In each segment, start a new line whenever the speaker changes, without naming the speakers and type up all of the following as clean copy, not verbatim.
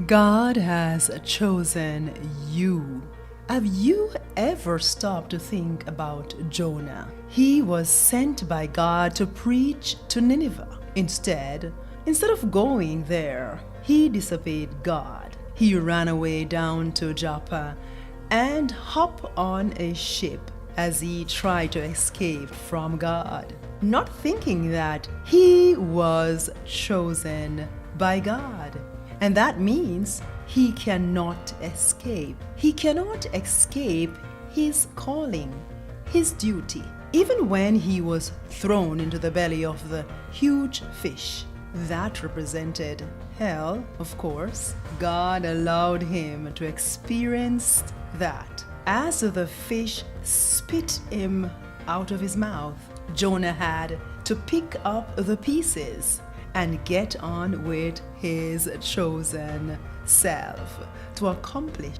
God has chosen you. Have you ever stopped to think about Jonah? He was sent by God to preach to Nineveh. Instead of going there, he disobeyed God. He ran away down to Joppa and hopped on a ship as he tried to escape from God, not thinking that he was chosen by God. And that means he cannot escape. He cannot escape his calling, his duty. Even when he was thrown into the belly of the huge fish, that represented hell, of course, God allowed him to experience that. As the fish spit him out of his mouth, Jonah had to pick up the pieces and get on with his chosen self to accomplish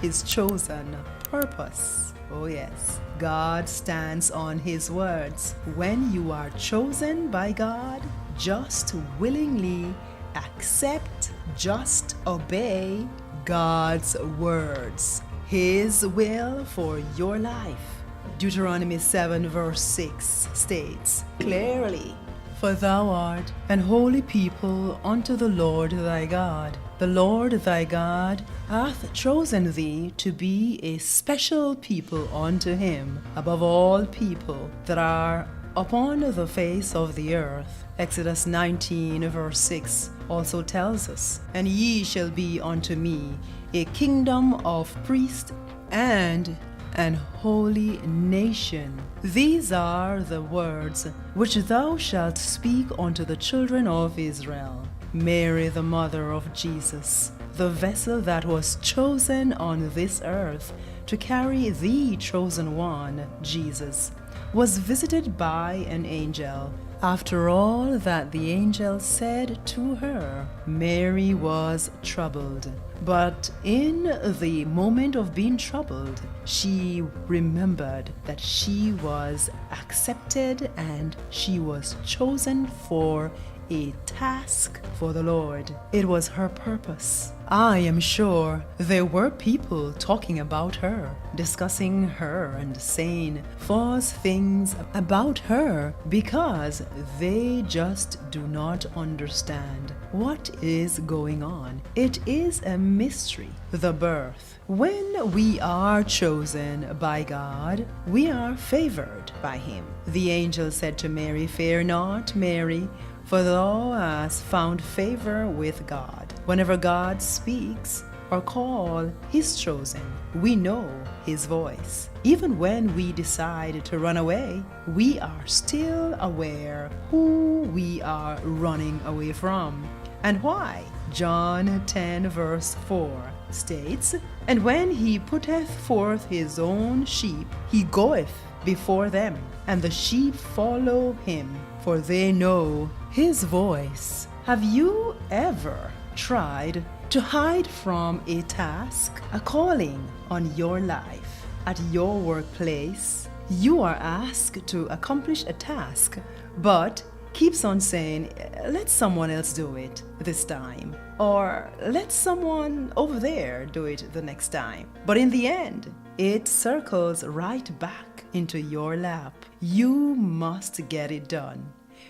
his chosen purpose. Oh yes, God stands on his words. When you are chosen by God, just willingly accept, just obey God's words, his will for your life. Deuteronomy 7 verse 6 states clearly, "For thou art an holy people unto the Lord thy God. The Lord thy God hath chosen thee to be a special people unto him above all people that are upon the face of the earth." Exodus 19 verse 6 also tells us, "And ye shall be unto me a kingdom of priests and an holy nation. These are the words which thou shalt speak unto the children of Israel." Mary, the mother of Jesus, the vessel that was chosen on this earth to carry the chosen one, Jesus, was visited by an angel. After all that the angel said to her, Mary was troubled. But in the moment of being troubled, she remembered that she was accepted and she was chosen for a task for the Lord. It was her purpose. I am sure there were people talking about her, discussing her and saying false things about her because they just do not understand what is going on. It is a mystery, the birth. When we are chosen by God, we are favored by him. The angel said to Mary, "Fear not, Mary, for thou hast found favor with God." Whenever God speaks or calls his chosen, we know his voice. Even when we decide to run away, we are still aware who we are running away from and why. John 10 verse 4 states, "And when he putteth forth his own sheep, he goeth before them, and the sheep follow him, for they know his voice." Have you ever tried to hide from a task, a calling on your life? At your workplace, you are asked to accomplish a task, but keeps on saying, "Let someone else do it this time," or "Let someone over there do it the next time." But in the end, it circles right back into your lap. You must get it done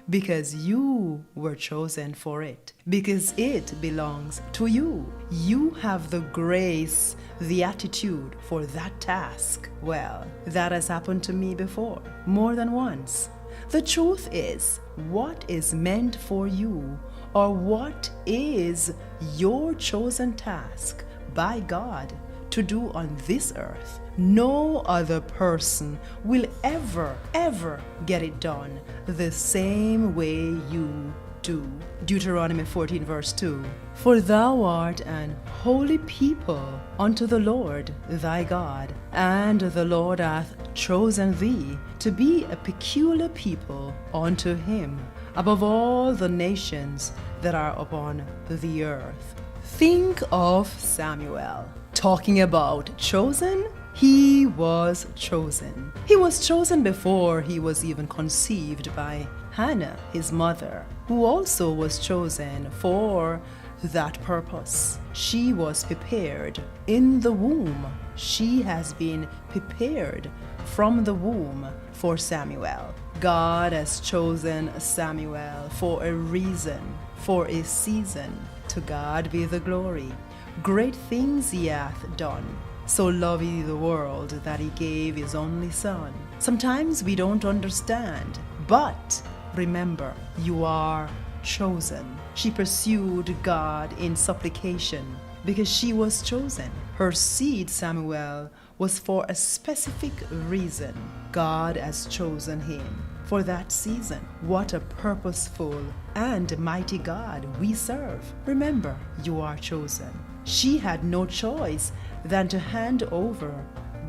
because you were chosen for it, because it belongs to you. You have the grace, the attitude for that task. Well, that has happened to me before, more than once. The truth is, what is meant for you, or what is your chosen task by God to do on this earth, no other person will ever get it done the same way you do. Deuteronomy 14 verse 2, "For thou art an holy people unto the Lord thy God, and the Lord hath chosen thee to be a peculiar people unto him above all the nations that are upon the earth." Think of Samuel. Talking about chosen, he was chosen. He was chosen before he was even conceived by Hannah, his mother, who also was chosen for that purpose. She was prepared in the womb. She has been prepared from the womb for Samuel. God has chosen Samuel for a reason, for a season. To God be the glory. Great things he hath done. So loved he the world that he gave his only son. Sometimes we don't understand, but remember, you are chosen. She pursued God in supplication because she was chosen. Her seed, Samuel, was for a specific reason. God has chosen him for that season. What a purposeful and mighty God we serve. Remember, you are chosen. She had no choice than to hand over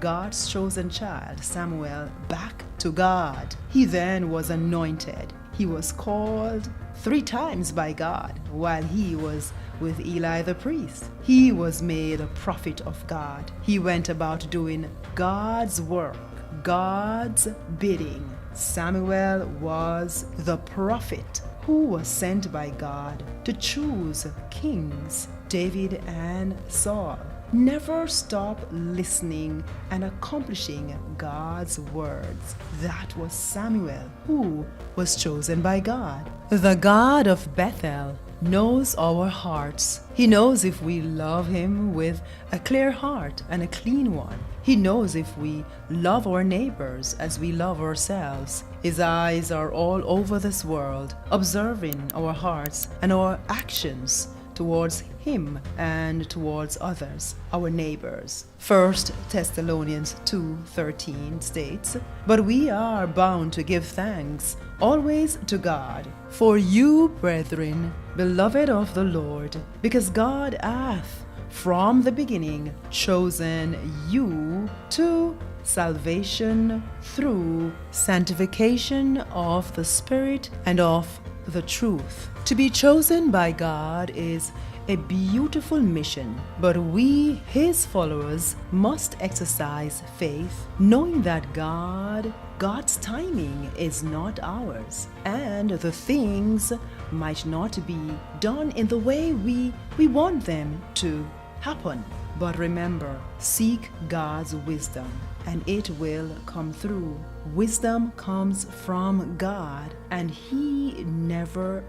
God's chosen child, Samuel, back to God. He then was anointed. He was called 3 times by God while he was with Eli the priest. He was made a prophet of God. He went about doing God's work, God's bidding. Samuel was the prophet who was sent by God to choose kings, David and Saul. Never stop listening and accomplishing God's words. That was Samuel, who was chosen by God. The God of Bethel knows our hearts. He knows if we love him with a clear heart and a clean one. He knows if we love our neighbors as we love ourselves. His eyes are all over this world, observing our hearts and our actions towards him and towards others, our neighbors. 1 Thessalonians 2:13 states, "But we are bound to give thanks always to God for you, brethren, beloved of the Lord, because God hath from the beginning chosen you to salvation through sanctification of the Spirit and of the truth." To be chosen by God is a beautiful mission, but we, his followers, must exercise faith, knowing that God's timing is not ours, and the things might not be done in the way we want them to happen. But remember, seek God's wisdom, and it will come through. Wisdom comes from God, and he never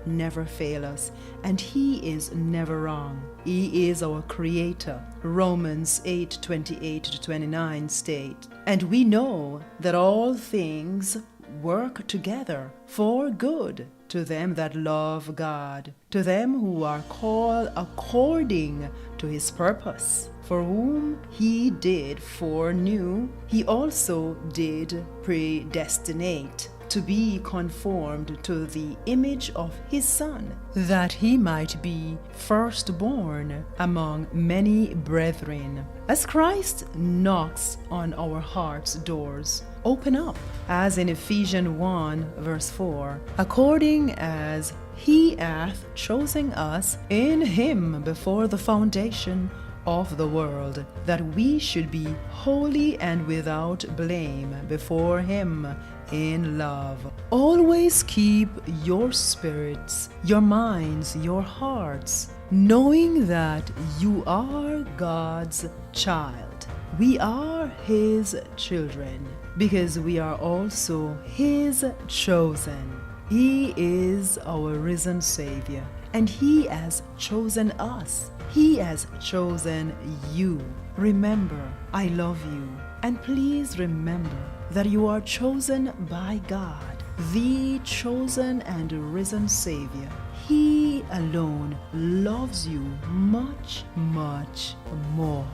fails us, and he is never wrong. He is our creator. Romans 8:28-29 state, "And we know that all things work together for good to them that love God, to them who are called according to his purpose. For whom he did foreknew, he also did predestinate to be conformed to the image of his Son, that he might be firstborn among many brethren." As Christ knocks on our heart's doors, open up, as in Ephesians 1:4, "according as he hath chosen us in him before the foundation of the world, that we should be holy and without blame before him in love." Always keep your spirits, your minds, your hearts, knowing that you are God's child. We are his children because we are also his chosen. He is our risen Savior, and he has chosen us. He has chosen you. Remember, I love you. And please remember that you are chosen by God, the chosen and risen Savior. He alone loves you much more.